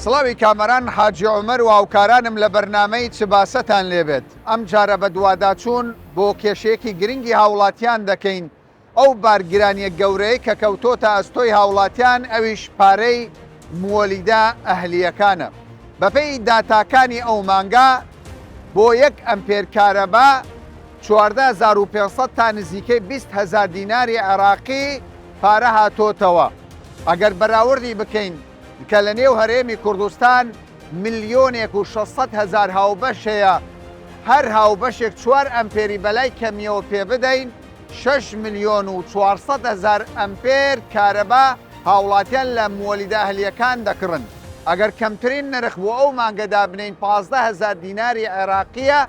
سڵاوی کامەران حاجی عومەر و هاوکارانم لە بەرنامەی چ باسەتان لێبێت. ئەم جارە بە دوواداچوون بۆ کێشەیەکی گرنگی هاوڵاتیان دەکەین. ئەو بارگرانیە گەورەی کە کەوتۆتە ئەستۆی هاوڵاتیان ئەویش پارەی مووەلیدا ئەهلیەکانە. بەپێی داتاکانی ئەو مانگا بۆ 1 ئەمپێر کارەبا 14,500 تا نزیکەی 20,000 دیناری عێراقی پارە هاتۆتەوە. ئەگەر بەراوردی بکەین کە لە نێو هەرێمی کوردستان 1,600,000 هاوبەش هەیە، هەر هاوبەشێک 4 ئەمپێری بەلای کەمیەوە پێ بدەین 6,400,000 ئەمپێر کارەبا هاوڵاتیان لە مووەلیدا ئەهلیەکان دەکڕن. ئەگەر کەمترین نرخ بۆ ئەو مانگەدا بنین 15,000 دیناری عێراقیە،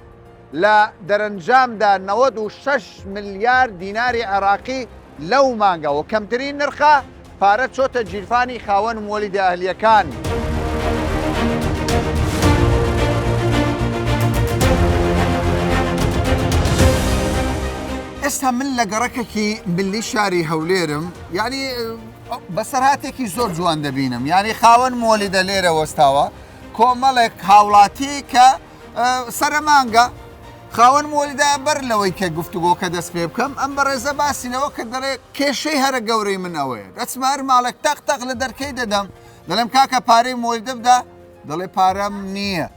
لە دەرەنجامدا 96 ملیار دیناری عێراقی لەو مانگە و کەمترین نرخە پارە چۆتە جیرفانی خاوەن مووەلیدا ئەهلیەکان. ئێستا من لە گەڕەکێکی ملی شاری هەولێرم، یعنی بەسەرهاتێکی زۆر جوان دەبینم، یعنی خاوەن مووەلیدە لێرە وەستاوە کۆمەڵێک هاوڵاتی کە سەرمانگە خاوەن مووەلیدا بەر لەوەی کە گفتوگۆکە دەست پێ بکەم ئەم بەڕێزە باسی لەوە کە دەڵێ کێشەی هەرە گەورەی من ئەوەیە. دەچمە هەر ماڵێک تەق لە دەرکەی دەدەم، دەڵێم کاکە پارەی مووەلیدە بدە، دەڵێ پارەم نییە.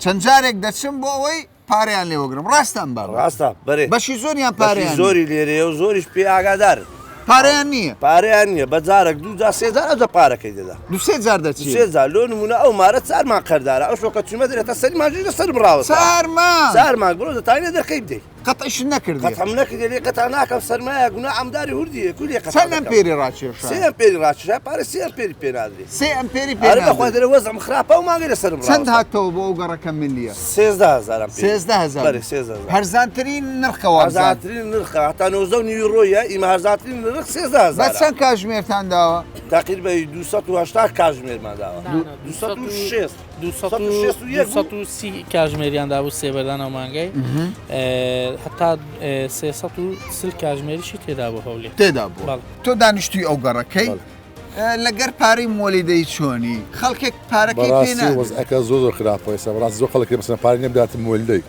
چەند جارێک دەچم بۆ ئەوەی پارەیان لێوەگرم. ڕاستان بەڕ ڕاستە بەرێ بەشی زۆریان پارەیان زۆری لێرەیە و زۆریش پێ ئاگادار پارەیان نییە. پارەیان نییە بە جارێک 2 سێجار ئەوجە پارەکەی دەدا 2 جار دەچێت 3 جار لۆ نمونە ئەو مارە 4 مانگ قەردارە ئەو شۆکە چومە دێتە سەری ماژی لەسەر بڕاوە 4 مانگ بڕۆ دەتانێ دەرکەی بدەیت قەتعیش نەکردی قەتعم نەکردی لێ قەتع ناکەم سەرمایە گونا ئەمداری هوردیە کولی قەتع چەند ئەمپێری ڕاکێشە 3 ئەمپێری ڕاکێشە پارە 3 ئەمپێری پێ نادرێ 3 ئەمپێری پێ ئەرە بەخوا دەرە وەزعم خراپە و مانگی لەسەر بڕاوە چەند هاتەوە بۆ ئەو گەڕەکە ملیە 13,000 ئەمپێر 13,000 بەرێ 13,000 هەرزانترین نرخەوە هەرزانترین نرخە هەتا 90 یورۆیە ئیمە هەرزانترین نرخ 13,000 بە چەند کاتژمێرتان داوە؟ تقریبا 280 کاتژمێرمان داوە 230 کاتژمێریان دابوو سێبەردانەوە مانگای هەتا 330 کاتژمێریشی تێدا بوو هەولێر تێدا بوو. تۆ دانیشتوی ئەو گەڕەکەی لەگەر پارەی مووەلیدەی چۆنی خەڵکێک پارەکەی پێ نادێت؟ وەزعەکە زۆر خراپە ئێستا بەڕاستی زۆر خەڵک مەسەڵەن پارەی نەبداتە مووەلیدەی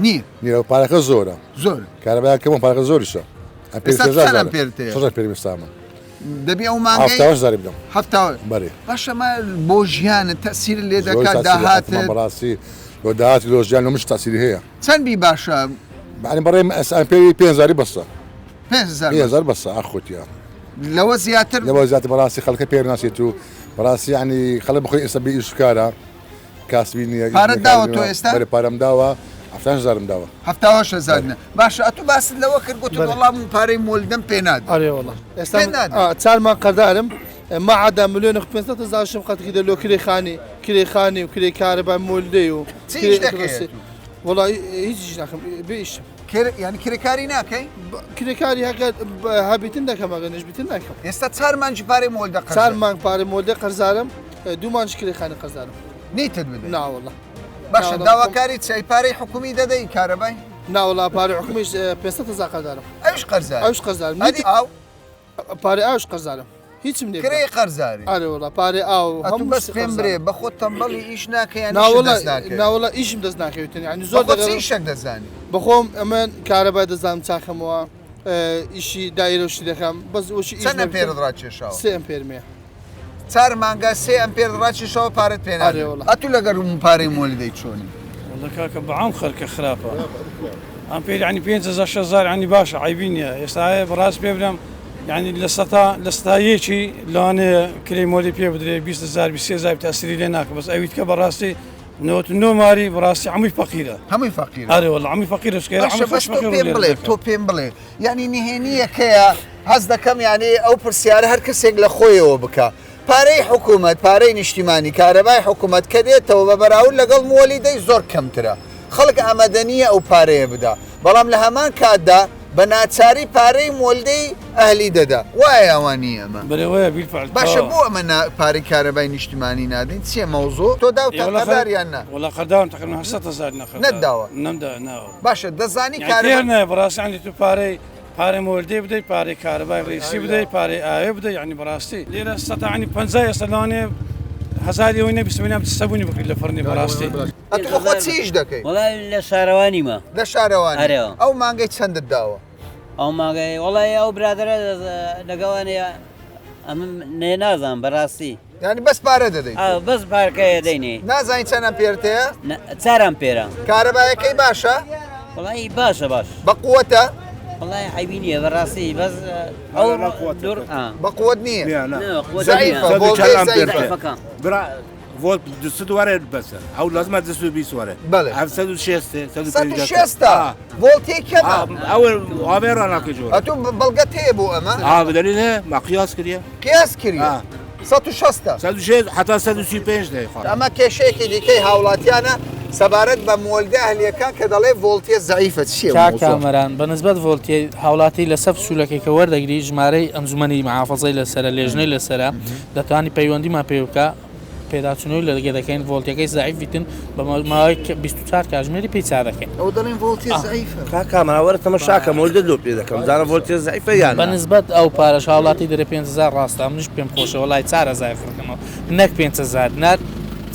نییە پارەکە زۆرە زۆر کارەبایەکەم پارەکە زۆریشە پێمەستامە دەبی ئەو مانگەی 70,000 بدەم 70 بەرێ باشەمە بۆ ژیانە تەسیر لێ دەکات داهاتت بەڕاستی بۆ داهاتی لۆ ژیان لەمش تاسیری هەیە چەندبی باشە بەڵێ بەڕێ ئەمپێری 5,000 بەسە 5,000 بەسە ئاخۆتیە لەوە زیاتر لەوە زیاتر بەڕاستی خەڵکە پێ ناسێت و بەڕاستی ینی خەڵک بخۆی ئێستا بێ ئیشکارە کاسبی نییە پارەت داوە تۆ ئێستا؟ بەرێ پارەم داوە 70,000 داوە 70,000 باشە ئەتو باست لەوە کرد گوت وەڵام پارەی مووەلیدەم پێ نادێت. آره والله ئێستا 4 مانگ قەردارم معدا 1,500,000 قەتکی دەلۆ کرێخانی و کرێ کارەبای مووەلیدەی و چیش دەکەیت؟ وڵی هیچ ناکەم بێئیشم یعنی کرێکاری ناکەی؟ کرێکاری هەکە هەبیتن دەکەم ئەگەر نەشبیتن ناکەم. ئێستا 4 مانگی پارەی مووەلیدە قەرز 4 مانگ پارەی مووەلیدە قەرزارم 2 مانگ کرێخانی قەرزارم نیتت بدەیت؟ نا والله باشە داواکاری چای پارەی حکومی دەدەی کارەبای؟ نا والله پارەی حکومیش 500,000 قەردارم ئەوش قەرزار ئەوش قەرزارم ئاو پارەی ئاوش قەرزارم هیچم لێ کرێی قەرزاری آره والله پارەی ئاو هەموو بەس پێم برێ بە خۆت تەمبەڵی ئیش ناکەیان نا والله ئیشم دەست ناکەوێتن ینی زۆر شەک دەزانی بەخۆم ئەمن کارەبای دەزانم چاکەمەوە ئیشی دایرەشی دەکەم بەس ئەوشی چەند ئەمپێرت ڕاکێشاوە؟ 3 ئەمپێرمێ 4 مانگا 3 ئەمپێر ڕاکێشاوە پارەت پێ نادێت. ئەتوو لەگەر پارەی مووەلیدەی چۆنی؟ والله كاكا بعام خلك خرافة أمبير يعني 5,000 يعني باشا عيبين يا يستعي براس بيبرم يعني لستا يجي لان كريمولي بيبدري 20,000 20,000 تأثير لناك بس أبيت كبراسي نوت نو ماري براسي عمي فقيرة أري والله عمي فقيرة سكير عمي بس تو بين بلي يعني نهنية كيا هذا كم يعني أو برسيارة هر كسيق لخوي وبكا پارەی حکوومەت پارەی نیشتیمانی کارەبای حکوومەت کە دێتەوە بە بەراورد لەگەڵ مووەلیدەی زۆر کەمترە. خەڵک ئامادەنیە ئەو پارەیە بدا، بەڵام لە هەمان کاتدا بە ناچاری پارەی مووەلیدەی ئەهلی دەدا. وایە ئەوانی ئەمە باشە بۆ ئەمە پارەی کارەبای نیشتیمانی نادەین چیە مەوزوع تۆ داوتە قەرداریان نا؟ والله قەردارم تقریبا 7,000 نەداوە باشە دەزانی کارێ بەڕاستی عنی تو پارەی مووەلیدەی بدەیت پارەی کارەبای ڕیسی بدەیت پارەی ئاوێ بدەیت یعنی بەڕاستی لێرە سەتا عنی 50 ئێستا لەوانێ هەزاری ئەوەی نەبیستمەنام سەبوونی بکرد لە فەرنی بەڕاستی ئەتو بە خۆت چیش دەکەی وڵای لە شارەوانیمە لە شارەوان ئەرێ. ئەو مانگەی چەندت داوە ئەو ماگەی وڵای ئەو برادرە لەگەڵانەیە ئەم نازان بەڕاستی ینی بەس پارە دەدەیت بەس پارکەیە دەینێ نازانی چەندەم پێرتەیە چاران پێرە کارەبایەکەی باشە وڵی باشە باش بە قووەتە وڵای عیبینیە بەڕاستی بەس ئەو دوور بە قووەت نییە زعیفە فولت دست وارد بس او لازم دست 20 وارد بله 160 فولتی کەمە اول عابر انا كجور ئەتو بەڵگەت هەیە بۆ ئەمە بدليل ما قياس كريا قیاس کردی 160 160 حتى 135 ده خلاص ئەمە کێشەیەکی دیکەی هاوڵاتیانە سەبارەت بە مۆلدە هەلیەکان کە دەڵێ ڤۆڵتیە زەعیفە چییە کامەران بەنسبەت ڤۆڵتی هاوڵاتی لە سەف سوولەکەی کە وەردەگری ژمارەی ئەنجومەنی محافەزەی لەسرە لێژنەی لەسرە دەتوانی پەیوەندیمان پێ بکە پێداچنەوەی لەگە دەکەین ڤۆڵتیەکەی زەعیفیتن بە ماوەی 24 کاتژمێری پێی چا دەکەین ئەو دەڵێن ڤۆڵتی زەعیفە کامەراوەرە تەماشاکە مۆلدە دۆ پێ دەکەم زانە ڤۆڵتیە زەعیفە یان بەنسبەت ئەو پارەش هاوڵاتی دەرێ 5000 ڕاستە منیش پێم خۆشە وڵای 4000 فڕکەمەوە نەک 5000 نار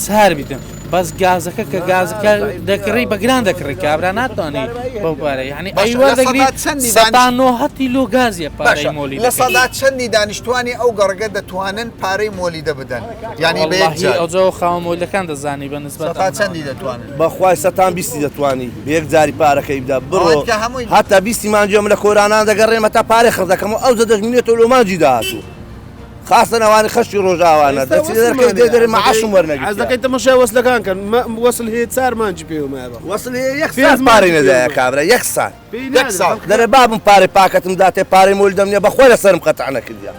چار بیتن بەس گازەکە کە گازەکە دەکڕی بەگران دەکڕی کابرا ناتوانانی بەو پارە یعنی ئەیوە دەگری 90 لۆ گازیە پارەی مۆلی لە سەدا چەندی دانیشتوانی ئەو گەڕگە دەتوانن پارەی مۆلیدە بدەن یعنی ئەوجو خاوە مۆلەکان دەزانی بەنسبەت چەندی دەتوانن بەخوای سەتان بیستی دەتوانی بەیەک جاری پارەکەی بدا بڕۆ هەتا بیستی مانجێم لە کۆرانان دەگەڕێمە تا پارەی خڕدەکەم ئەو دەدەژمێتەوە لۆ مانجی داهاتوو خاصن ئەوانی خەشی ڕۆژاوانە دەچی دەرکەی دێدەێ مەعاشم وەرنەگری عزەکەی تەماشا وەسلەکان کەن وەسل هەیە 4 مانجی پێومایە وەسل یەک ساعت پارەی نەدایە کابرا یەک ساعت دەرێ بابم پارەی پاکەتم داتێ پارەی مۆلی دەمنێ بەخۆی لەسەرم قەتع نەکردیە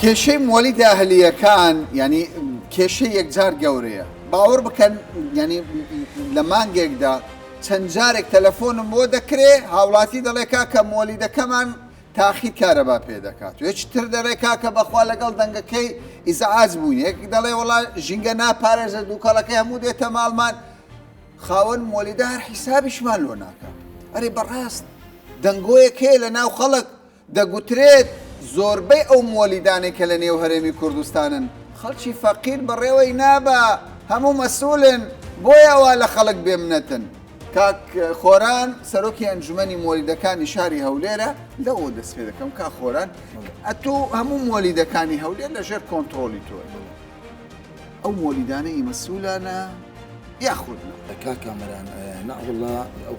کێشەی مۆلی داهلیەکان ینی کێشەی یەکجار گەورەیە باوەڕ بکەن ینی لە مانگێکدا چەند جارێک تەلەفۆنم بۆ دەکرێ هاوڵاتی دەڵێ کاکە مۆلیدەکەمان تاخیر کارەبا پێ دەکات و هیچتر دەڵێ کاکە بەخوا لەگەڵ دەنگەکەی ئیزعاج بوون یەک دەڵێ وڵا ژینگە ناپارێزە دووکەڵەکەی هەموو دێتە ماڵمان خاوەن مۆلیدە هەر حیسابیشمان لۆ ناکات ئەرێ بەڕاست دەنگۆیەک هەیە لە ناو خەڵک دەگوترێت زۆربەی ئەو مۆلیدانێک کە لە نێو هەرێمی کوردستانن خەڵکی فەقیر بەڕێوەی نابە هەموو مەسئولن بۆیەوە لە خەڵک بێمنەتن کاک خۆران سەرۆکی ئەنجومەنی مۆلیدەکانی شاری هەولێرە لەوە دەست پێ دەکەم کا خۆران ئەتوو هەموو مۆلیدەکانی هەولێر لەژێر کۆنتترۆلی تۆ ئەو مۆلیدانەی مەسئولانە یاخود کاکامەران نەوڵڵا ئەو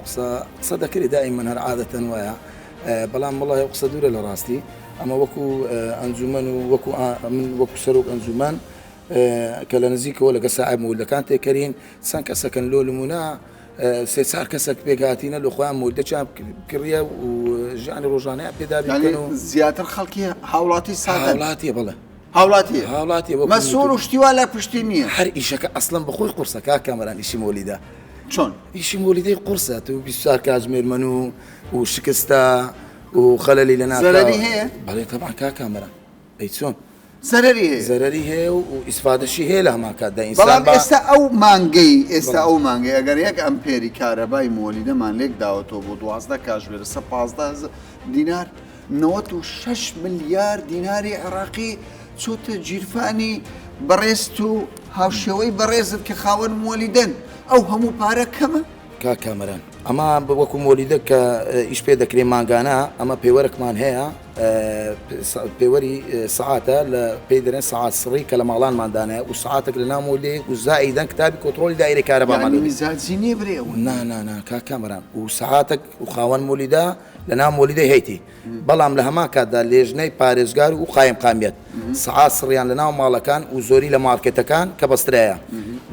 قسە دەکرێت دائیمەن هەر عادەتەن وایە بەڵام وڵای قسە دوورە لە ڕاستی ئەمە وەکو ئەنجومەن و من وەکو سەرۆک ئەنجومان کە لە نزیکەوە لەگە ساعب مولەکان تێکەرین چەند کەسەکەن لۆ لەمونە سێ چار کەسێک پێکهاتینە لە خۆیان مولدە چاپ کڕیە و ژیانی ڕۆژانەیە پێدا بکەن و زیاتر خەڵکی هاوڵاتی سادە هاوڵاتیە بڵێ هاوڵاتی مەسئول و شتیوا لە پشتی نییە هەر ئیشەکە ئەسڵەن بەخۆی قورسە کاکامەران ئیشی مۆلیدا چۆن ئیشی مۆلیدەی قورسە تو 24 کاتژمێرمەن و شکستە و خەلەلی لە زەرەری هەیە بەڵێ تەبعا کاکامەران ئەی چۆن زەرەری هەیە و ئیسفادەشی هەیە لە هەمان کاتدا بەڵام ئێستا ئەو مانگەی ئەگەر یەک ئەمپێری کارەبای مۆلیدەمان لێک داوەتەوە بۆ 12 کاتژمێر 115 دینار 96 ملیار دیناری عێراقی چۆتە جیرفانی بەڕێست و هاوشێوەی بەڕێزت کە خاوەن مۆلیدەن ئەو هەموو پارە کەمە کاکامەران ئەمە وەکو مۆلیدە کە ئیش پێ دەکرێ ماگانە ئەمە پێوەرەکمان هەیە پێوەری سعاتە لە پێی دەرێن سعات سڕی کە لە ماڵانماندانەیە و سعاتێک لە نامۆلێ و زائیدەن کتابی کۆنتڕۆلی دایرەی کارەبامان میزانجینی برێ نا کاکامەران و سعاتێک و خاوەن مۆلیدا لە نام مۆلیدەی هەیتی بەڵام لە هەمان کاتدا لێژنەی پارێزگار و قایم قامیت سعات سڕیان لە ناو ماڵەکان و زۆری لە مارکێتەکان کە بەسترایە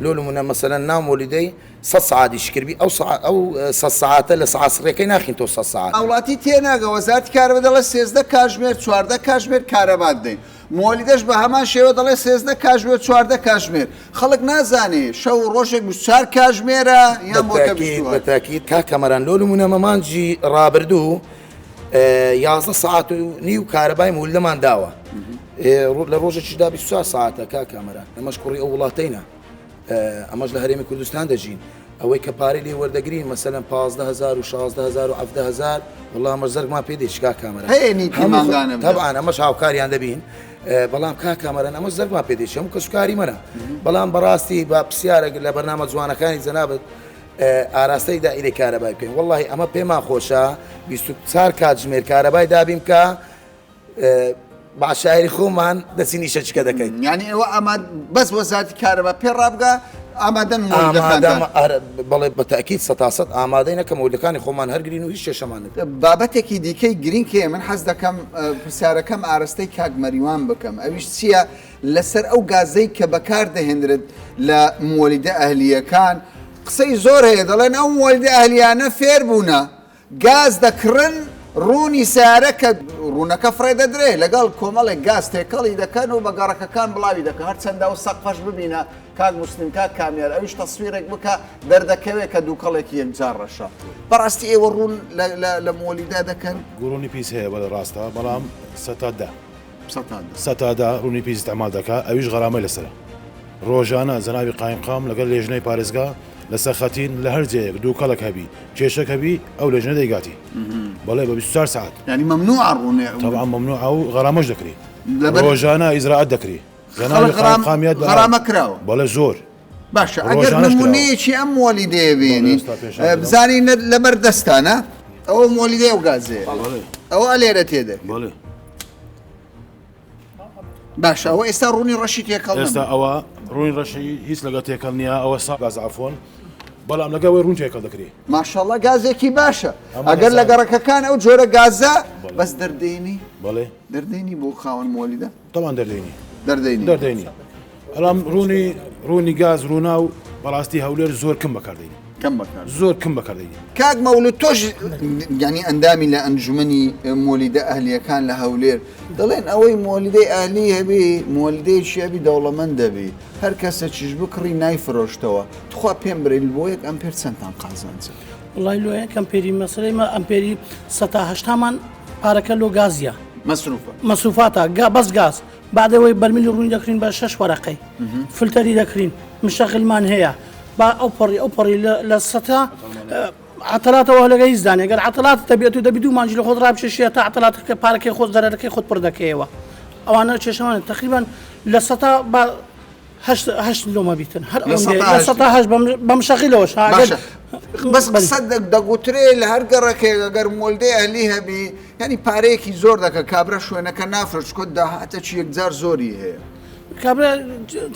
لۆ لەمونە مەسەلەن ناو مۆلیدەی 100 سعاتی کردبی ئەو 100 سعاتە لە سعات سڕیەکەی ناخین تۆ 100 سعات ئەوڵاتی تێناگە وەزارەتی کارەبا دەڵێ 13 کاتژمێر 14 کاتژمێر کارەبا دەین مۆلیدەش بە هەمان شێوە دەڵێ 13 کاتژمێر 14 کاتژمێر خەڵک نازانێ شەو ڕۆژێک 24 کاتژمێرە یان بە تاکید کاکەمەران لۆ نمونە مەمانجی ڕابردوو 11 ساعت و نیو کارەبای مولدەمان داوە لە ڕۆژێکیشدا 24 ساعتە کاکەمەران ئەمەش کوڕی ئەو وڵاتەینە ئەمەش لە هەرێمی کوردستان دەژین ئەوەی کە پارەی لێ وەردەگرین مەسەلەن 15,000 و 16,000 و 17,000 والله ئەمە زەرگمان پێ دێ چکا کامەرە هەیەنی تیمانگانم طبعا ئەمەش هاوکاریان دەبین بەڵام کا کامەرەن ئەمە زەرگمان پێ دێ هەموو کەسوکاری منە بەڵام بەڕاستی با پرسیارە لە بەرنامە جوانەکانی جەنابەت ئاراستەی دائیرەی کارەبای بکەین والله ئەمە پێمان خۆشە 24 کات ژمێر کارەبای دابیم کە باشایری خۆمان دەچی نیشەچکە دەکەین یعنی ئێوە ئەمە بەس وەزارەتی کارەبا پێ ڕابگە ئامادەن بەڵێ بەتەکیید 100% ئامادەی نەکەم مۆلەکانی خۆمان هەرگرین و هیچ شێشەمان بابەتێکی دیکەی گرین کێ من حەز دەکەم پرسیارەکەم ئاراستەی کاگمەریوان بکەم ئەویش چییە لەسەر ئەو گازەی کە بەکار دەهێنرێت لە مۆلیدە ئەهلیەکان قسەی زۆر هەیە دەڵێن ئەو مۆلیدە ئەهلیانە فێر بوونە گاز دەکڕن ڕوونی سیارە کە ڕوونەکە فڕێ دەدرێ لەگەڵ کۆمەڵێک گاز تێکەڵی دەکەن و بە گەڕەکەکان بڵاوی دەکەن هەرچەندە و سەقفەش ببینە کاک مسلیم کاک کامیار ئەویش تەسویرێک بکە دەردەکەوێت کە دووکەڵێکی یەکجار ڕەشە بەڕاستی ئێوە ڕوون لە مۆلیدا دەکەن گوڕونی پیس هەیە بەڵێ ڕاستە بەڵام سەتادا ڕوونی پیس استعمال دەکات ئەویش غەرامەی لەسرە ڕۆژانە جەنابی قایمقام لەگەڵ لێژنەی پارێزگا لەسەر خەتین لە هەر جەیەک دووکەڵک هەبی کێشەک هەبی ئەو لێژنە دەیگاتی بەڵێ بە 24 ساعت ینی مەمنوع ڕوونێ طبعا ممنوع ئەو غەرامەش دەکری ڕۆژانە ئیزراعەت دەکری غەرامە کراوە بەڵێ زۆر باشە ئەگەر نمونەیەکی ئەم مۆلیدەیە بێنین بزانین لەبەر دەستانە ئەوە مۆلیدەی و گازێ ئەوە لێرە تێدەک باشە ئەوە ئێستا ڕوونی ڕەشی تێکەڵ ئێستا ئەوە ڕوونی ڕەشی هیچ لەگە تێکەڵ نییە ئەوە سا گاز ئافۆن بەڵام لەگەوەی ڕوون تێکەڵ دەکری ماشەڵڵا گازێکی باشە ئەگەر لە گەڕەکەکان ئەو جۆرە گازە بەس دەردەینی بەڵێ دەردەینی بۆ خاوەن مۆلیدە تەمان دەردەینی ئەلام ڕوونی گاز ڕوونا و بەڕاستی هەولێر زۆر کەم بەکاردەینی زۆر کەم بەکاردەینی کاک مەولود تۆش ینی ئەندامی لە ئەنجومەنی مۆلیدە ئەهلیەکان لە هەولێر دەڵێن ئەوەی مۆلیدەی ئەهلی هەبی مۆلیدەیەکی هەبی دەوڵەمەند دەبی هەر کەسە چیش بکڕی نایفرۆشتەوە تخوا پێم برێن بۆ یەک ئەمپێر چەندتان قازانجە وڵای لۆ یەک ئەمپێری مەسەلەی مە ئەمپێری 180مان پارەکە لۆ گازیە مەسروفاتە بەس گاز بعدەوەی بەرمیلی ڕوونی دەکرین بە 6 وەرەقەی فلتەری دەکرین مشەغلمان هەیە با ئەو پەڕی لە سەتا عتەلاتەوە لەگەی زانێ گەر عتەلات دەبێت و دەبی دوو مانجی لە خۆت ڕابچێشیە تا عتەلاتەکە پارەکەی خۆت زەرەرەکەی خۆت پڕ دەکەیەوە ئەوانە کێشەوانە تقریبان لە سەتا هەشت لۆمە بیتن هەر لە سەتا هەشت بەم شەقیلەوەش بەس قسە دەگوترێ لە هەر گەڕەکێک ئەگەر مۆلیدەی ئەهلی هەبی ینی پارەیەکی زۆر دەکە کابرا شوێنەکە نافرۆش کۆت داهاتە چی یەکجار زۆری هەیە کابرا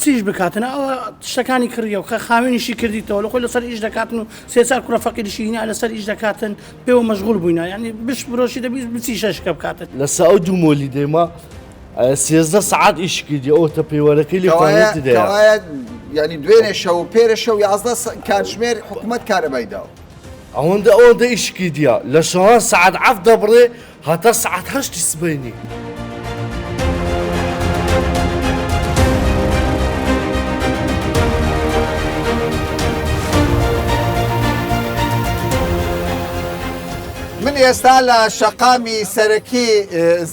چیش بکاتنە ئەوە شتەکانی کردیە و خاوێنیشی کردیتەوە لە خۆی لەسەر ئیش دەکاتن و سێچار کوڕە فەقیریشی هینە لەسەر ئیش دەکاتن پێوە مەشغوڵ بووینە یعنی بش برۆشی دەبیست بچی شەشکە بکاتن لە ساو دوو مۆلیدێمە 13 سعات ئیش کردی ئەوە تە پەیوەرەکەی لێ دەیە ینی دوێنێ شەو و پێرە شەو 11 کاتژمێر حکوومەت کارەبای داوە ئەوەندە ئیش کردیە لە شەوان سعات عەف دەبڕێ هەتا سعات هەشتی سبەینی من ئێستا لە شەقامی سەرەکی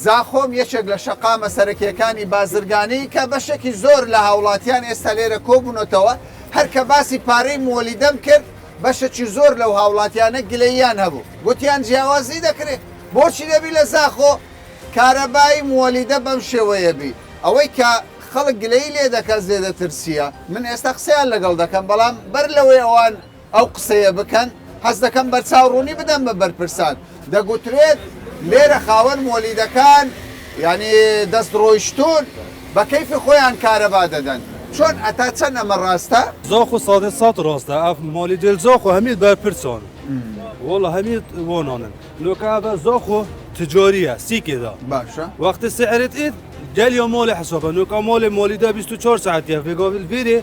زاخۆم یەکێک لە شەقامە سەرەکیەکانی بازرگانی کە بەشێکی زۆر لە هاوڵاتیان ئێستا لێرە کۆبوونەتەوە هەر کە باسی پارەی مۆلیدەم کرد بەشێکی زۆر لەو هاوڵاتیانە گلەییان هەبوو گوتیان جیاوازی دەکرێت بۆچی دەبی لە زاخۆ کارەبایی مۆلیدە بەم شێوەیە بی ئەوەی کە خەڵک گلەیی لێ دەکات زێدەترسیە من ئێستا قسەیان لەگەڵ دەکەم بەڵام بەر لەوەی ئەوان ئەو قسەیە بکەن حەز دەکەم بەرچاوڕوونی بدەم بە بەرپرسان دەگوترێت لێرە خاوەن مۆلیدەکان ینی دەستڕۆیشتون بە کەیفی خۆیان کارەبا دەدەن چۆن ئەتا چەند ئەمە ڕاستە؟ زۆخ و سادە سات ڕاستە ئەف مۆلیدێل زۆخ و هەمید بەرپرسۆن وڵە هەمید وۆنانن لۆکە بە زۆخ و تجاریە سیکێدا باشە وەختی سعرت ئید گەلیۆ مۆلی حسابە نوکە مۆلی مۆلیدە 24 ساعتیە فێگاویل فێرێ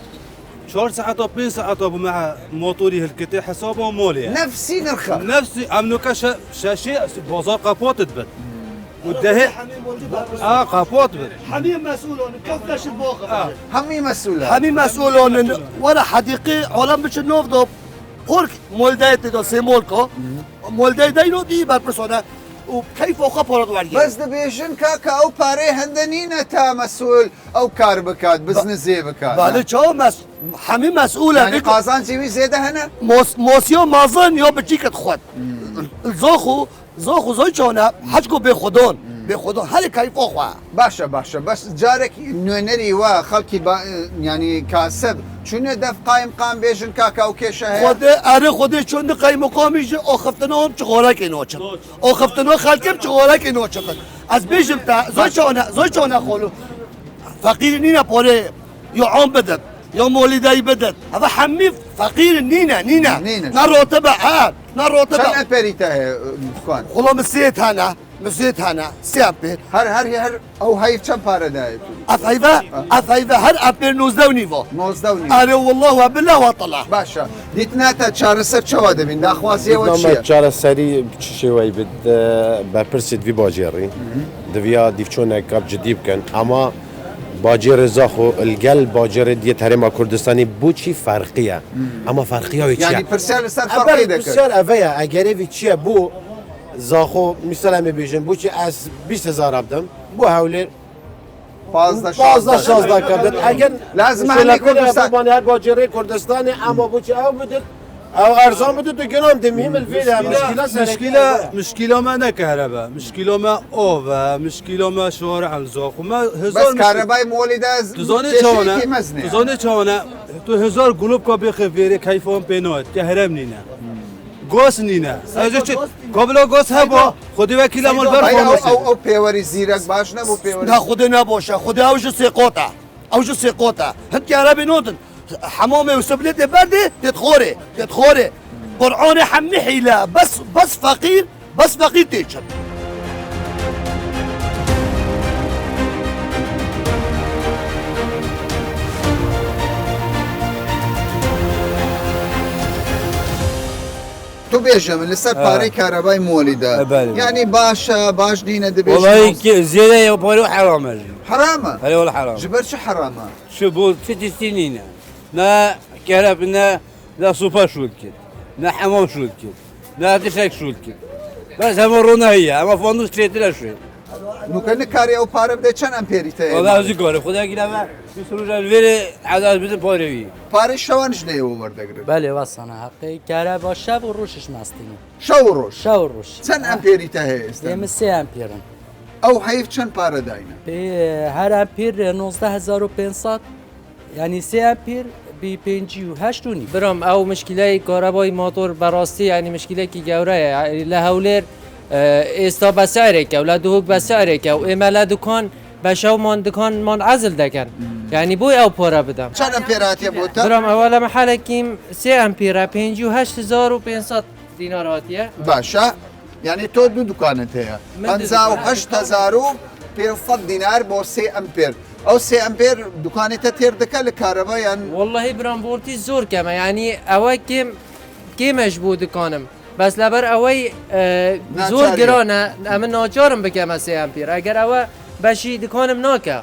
4 ساعات و 5 ساعات مع موتوري هالكتي حسابه مولي نفسي نرخى نفسي امنوكا شاشي بازار قابوت تبت والدهي قابوت تبت حميم مسؤولون كفش البوخه حميم مسؤولون حميم مسؤولون وانا حديقي عالم بش نوفدو خورك مولدايت دو سي مولكو مولداي داينو دي بر برسونا وكيف وخبرت وارجع بس دبيشن كاكا او باري هندنين تا مسؤول او كار بكات بزنس زي بكات بعد شو حمي مسؤولة يعني قازان جيبي زيادة هنا موسيو مازن يو بتجيك تخوت زوخو زوي شونا حجكو بخدون هل كيف أخوة باشا بس جارك نونري وا خلقي يعني كاسب شنو دف قايم قام بيجن كاكا وكيشه خودي شون قايم مقامي او خفتنهم شغورك نوچن او خفتنو خالكم شغورك نوچن از بيجم تا زوي شونا خولو فقير نينا بوري يعوم بدت يوم مولداي بدت هذا حمي فقير نينا نروتبه شن أبريته مخوان والله مسيت هنا سيابي هر او هاي كم بارا دايت افايفا هر ابير 19 نيفو انا والله وبالله وطلع باشا ديتناتا تشارسر شو هذا من اخوازي وشي تشارسري شوي بد ببرسيد في باجيري دفيا ديفشونا كاب جديد كان اما باجير زاخو القلب باجير ديت هرم كردستاني بوشي فرقيه اما فرقيه ويتشي يعني برسال صار فرقيه دك برسال افيا اجري تشي بو زاخو مثلا بيجن بوشي از 20000 عبدم بو هولير فازدا شازدا كردن اگر لازم اهل كردستان هر باجير كردستاني اما بوشي او بدت او ارزان بدت جنام دميم الفيلا مشكله ما نكهرباء مشكله ما اوفا مشكله ما شوارع الزاخو ما هزار بس كهرباء مولده تزوني چونه تو هزار گلوب کا بخویره کیفون پنوت كهرم نينا گوس نينا قبل گوس هبا خودی وکیل مال بر او پیوری زیرک باش نبو پیوری لا خودی نباشه خودی اوج سيقوطه هنت كهرباء نودن حمامه وسبلته برده تدخوري قرعون حمي حيله بس فقير تيجر تو بيجم لسه باري كهرباء مولده يعني باش دينا دبيش والله زياده بولو حرام حرامه والله حرام جبر شو حرامه شو بول 6 سنين نا كهرباء نا سوبر شولكت نا حمام شولكت نا تشك شولكت بس هم رونا هي اما فانوس تريتلا شوي نو كان كاري او بار بده چن امپيري ته والله زي قال خدا گيلا بسروج الفيري عدد بده پاروي پاري شوانش نه وردگره بله واسانه حقي كهرباء شب و روشش مستيني شو روش چن امپيري ته است یم 3 امپيرن او حيف چن پار داينه به هر امپير 19500 يعني 3 امپير بي 58 وني برام او مشكله كهرباء موتور براستی يعني مشكله کی گوره لهولر استا بسعره که ولا دوک بسعره که و املا دکان بشاو من دکان من عزل دکن يعني بوي او پورا بدم چند امپيرات يا بوتا برام اول محل كيم 3 امپير 58500 دينار هاتيه باشا يعني تو دو دكانت هي 58000 دينار بو 3 امبير او 3 امبير دكانته تير دكا الكهرباء يعني والله برام بولتي زور كما يعني اوي كيم مجبود دكانم بس لبر اوي زور گرانه امن ناچارم بكم 3 امپير اگر اوي بشي دكانم ناكا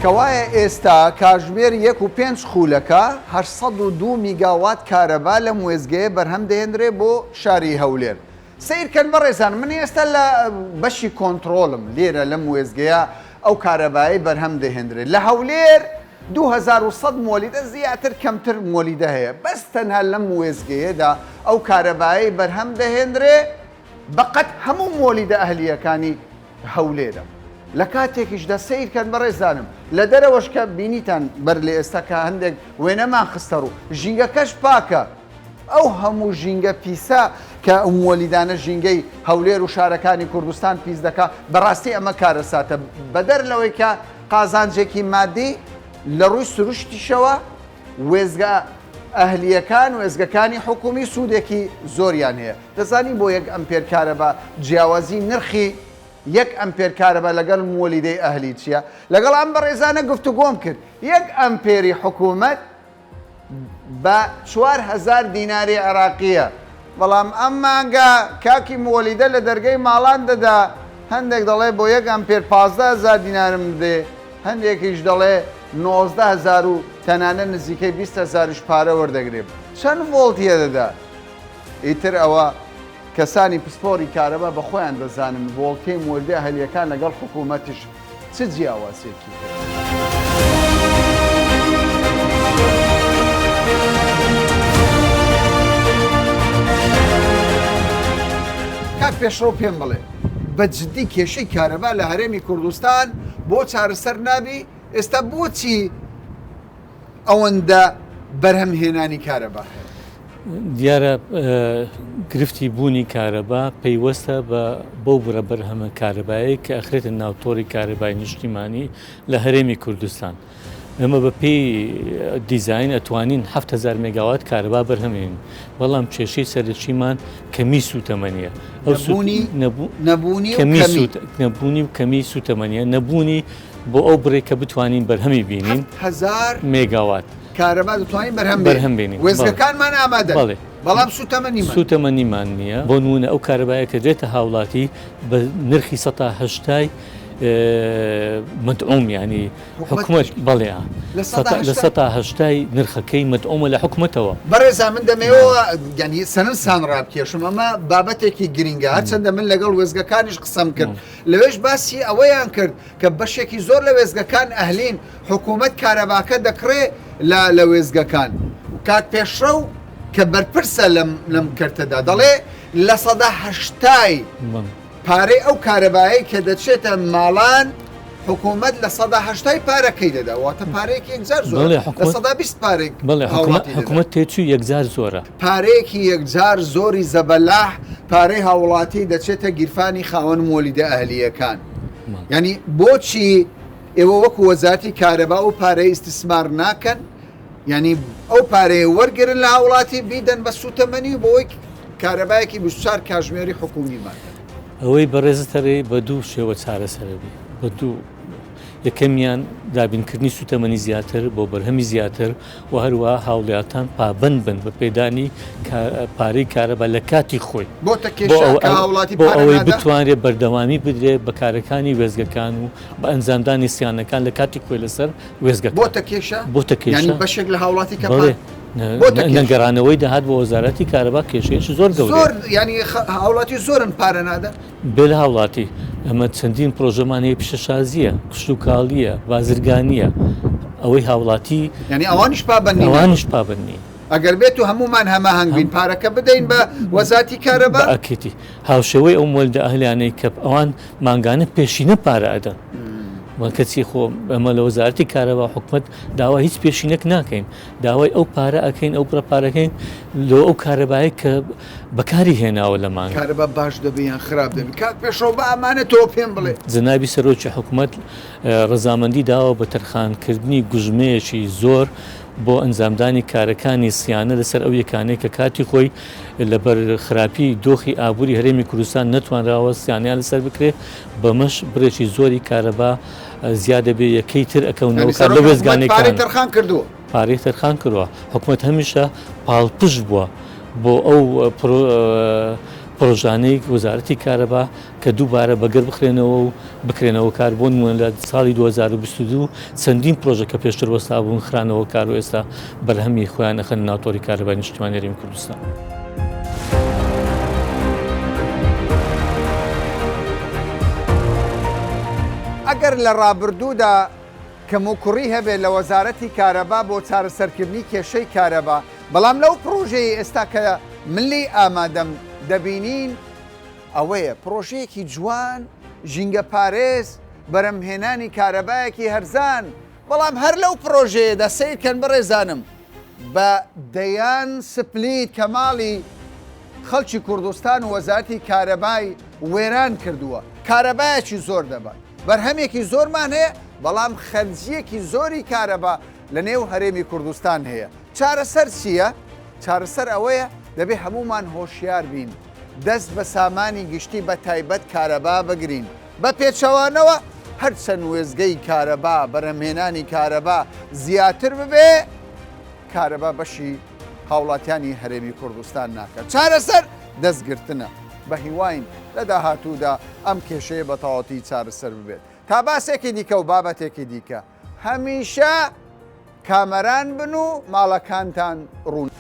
کەوایە ئێستا کاژمێر 1.5 خولەکە 802 میگاوات کارەبا لە وێزگەیە بەرهەم دەهێنرێ بۆ شاری هەولێر. سیرکەن بەڕێزان من ئێستا لە بەشی کۆنتترۆلم لێرە لەم وێزگەیە ئەو کارەبایی بەرهەم دەهێنرێت. لە هەولێر 2100 مۆلیدە زیاتر کەمتر مۆلیدە هەیە بەس تەنها لەم وێزگەیەدا ئەو کارەبایی بەرهەم دەهێنرێ بەقەت هەموو مۆلیدە ئەهلیەکانی هەولێرە. لە کاتێکیشدا سیرکەن بەڕێزانم لە دەرەوەش کە بینیتان بەر لێ ئێستا کە هەندێک وێنەمان خستە ڕوو ژینگەکەش پاکە ئەو هەموو ژینگە پیسە کە مۆلیدانە ژینگەی هەولێر و شارەکانی کوردستان پیس دەکا بەڕاستی ئەمە کارەساتە بەدەر لەوەی کە قازانجێکی مادی لە ڕووی سروشتیشەوە وێزگە ئەهلیەکان وێزگەکانی حکومی سوودێکی زۆریان هەیە دەزانی بۆ 1 ئەمپێر کارەبا جیاوازی نرخی 1 ئەمپێر کارەبا لەگەڵ مۆلیدەی ئەهلی چییە؟ لەگەڵ ئەم بەڕێزانە گفتوگۆم کرد 1 ئەمپێری حکوومەت بە 4000 دیناری عێراقیە بەڵام ئەم مانگە کاکی مۆلیدە لە دەرگەی ماڵان دەدا هەندێک دەڵێ بۆ 1 ئەمپێر 15,000 دینارم بدێ، هەندێکیش دەڵێ 19,000 و تەنانە نزیکەی 20,000ش پارە وەردەگرێ. چەند ڤۆڵتیە دەدا؟ ئیتر ئەوە کەسانی پسپۆری کارەبا بە خۆیان دەزانن ڤۆڵتیای موردی ئەهەلیەکان لەگەڵ حکوومەتیش چ جیاوازێکی کاک پێشڕۆ پێم بڵێ بە جددی کێشەی کارەبا لە هەرێمی کوردستان بۆ چارەسەر نابی ئێستا بۆچی ئەوەندە بەرهەمهێنانی کارەبا هەیە؟ دیارە گرفتی بوونی کارەبا پەیوەستە بە بۆ برە بەرهەمە کارەبایی کە ئەخرێتە ناوتۆری کارەبای نیشتیمانی لە هەرێمی کوردستان. ئەمە بە پێی دیزین ئەتوانین 7,000 مێگاوات کارەبا بەرهەمێن، بەڵام کێشەی سەرچیمان کەمی سوتەمەنیە. نەبوونی و کەمی سوتەمەنیە، نەبوونی بۆ ئەو بڕێ کە بتوانین بەرهەمی بینین 1000 مێگاوات کارەبا دەتوانین بەرهەم بینین. وێزگەکانمان ئامادە بەڵام سوتەمەنیمان نییە. بۆ نمونە ئەو کارەبایە کە دێتە هاوڵاتی بە نرخی 180 مدعوم ینی حکومت بەڵێ لە 180 نرخەکەی مدعومە لە حکومەتەوە. بەڕێزا من دەمەوە ینی سەرنجسان ڕابکێشم، ئەمە بابەتێکی گرنگە، هەرچەندە من لەگەڵ وێزگەکانیش قسەم کرد، لەوێش باسی ئەوەیان کرد کە بەشێکی زۆر لە وێزگەکان ئەهلین حکوومەت کارەباکە دەکڕێ لە وێزگەکان. کات پێشڕە و کە بەرپرسە لەم کردەدا دەڵێ لە 180 پارەی ئەو کارەبایی کە دەچێتە ماڵان حکوومەت لە 180 پارەکەی دەدا، واتە پارەیەکی یەکجار زۆر لە 120 پارێک حکوومەت تێچوو یەکجار زۆرە، پارەیەکی یەکجار زۆری زەبەلاح پارەی هاوڵاتی دەچێتە گیرفانی خاوەن مۆلیدە ئەهلیەکان. ینی بۆچی ئێوە وەکو وەزارەتی کارەبا و پارەی ئیستثمار ناکەن؟ ینی ئەو پارەیە وەرگرن لە هاوڵاتی بیدەن بە سوتەمەنی بۆی کارەبایەکی 24 کاژمێری حکومیمان. ئەوەی بەڕێزتەرەی بە دوو شێوە چارەسەرەبی، بە دوو یەکەمیان دابینکردنی سوتەمەنی زیاتر بۆ بەرهەمی زیاتر و هەروە هاوڵاتان پابند بن بە پێدانی پارەی کارەبا لە کاتی خۆی بۆ ئەوەی بتوانێت بەردەوامی بدرێت بە کارەکانی وێزگەکان و بە ئەنجامدانی سیانەکان لە کاتی خۆی لەسەر وێزگەکان. بۆتە کێشە بەشێک لە هاوڵاتی کە نەگەڕانەوەی داهات بۆ وەزارەتی کارەبا کێشەیەکی زۆر گەورە، ینی هاوڵاتی زۆرن پارە نادە بێ لە هاوڵاتی. ئەمە چەندین پرۆژەمانەیە پیشەشازیە، کشت و کاڵیە، بازرگانیە، ئەوەی هاوڵاتی ینی ئەوانیش پابنی ئەگەر بێت و هەمومان هەماهەنگ بین پارەکە بدەین بە وەزارەتی کارەبا ئەکێتی هاوشێوەی ئەو مۆلدە ئەهلیانەی کە ئەوان مانگانە پێشینە پارە ئەدەن. کەچی خۆ ئەمە لە وەزارەتی کارەبا حکومت داوای هیچ پێشینەک ناکەین، داوای ئەو پارە ئەەکەین ئەو پارەکەین لە ئەو کارەبایی کە بەکاری هێناوە لە مانگ کارەبا باش دەبیان خراپ دەبی کات پێشەوە بە ئەمانە تۆ پێم بڵێ. جەنابی سەرۆکی حکومت ڕەزامەندی داوە بە تەرخانکردنی گوژمەیەکی زۆر بۆ ئەنجامدانی کارەکانی سیانە لەسەر ئەو یەکانەی کە کاتی خۆی لەبەر خراپی دۆخی ئابووری هەرێمی کوردستان نەتوانراوە سیانیان لەسەر بکرێت بەمەش بڕێکی زۆری کارەبا زیادە بێ یەکەی تر ئەکەونەوە کار لە وێزگانەکان تەرخان کردووە پارەی تەرخان کردووە. حکومت هەمیشە پاڵپشت بووە بۆ ئەو پرۆژانەی وەزارەتی کارەبا کە دووبارە بەگەر بکرێنەوە کار بۆ نمونە لە ساڵی 2022 چەندین پرۆژە کە پێشتر وەستا بوون خرانەوە کار و ئێستا بەرهەمی خۆیان ئەخەن ناوتۆری کارەبای نیشتیمانی هەرێمی کوردستان. ئەگەر لە ڕابردوودا کەموکوڕی هەبێت لە وەزارەتی کارەبا بۆ چارەسەرکردنی کێشەی کارەبا، بەڵام لەو پرۆژەی ئێستا کە ملی ئامادەم دەبینین ئەوەیە پرۆژەیەکی جوان ژینگە پارێز بەرەمهێنانی کارەبایەکی هەرزان، بەڵام هەر لەو پرۆژەیەدا سیرکەن بڕێزانم بە دەیان سپلیت کە ماڵی خەڵکی کوردستان و وەزارەتی کارەبای وێران کردووە. کارەبایەکی زۆر دەبات، بەرهەمێکی زۆرمان هەیە، بەڵام خەرجیەکی زۆری کارەبا لە نێو هەرێمی کوردستان هەیە. چارەسەر چییە؟ چارەسەر ئەوەیە دەبێ هەمومان هۆشیار بین، دەست بە سامانی گشتی بە تایبەت کارەبا بگرین، بە پێچەوانەوە هەرچەند وێزگەی کارەبا بەرهەمهێنانی کارەبا زیاتر ببێ کارەبا بەشی هاوڵاتیانی هەرێمی کوردستان ناکات. چارەسەر دەستگرتنە. بە هیواین لە داهاتوودا ئەم کێشەیە بە تەواوەتی چارەسەر ببێت. تا باسێکی دیکە و بابەتێکی دیکە هەمیشە کامەران بن و ماڵەکانتان ڕوون.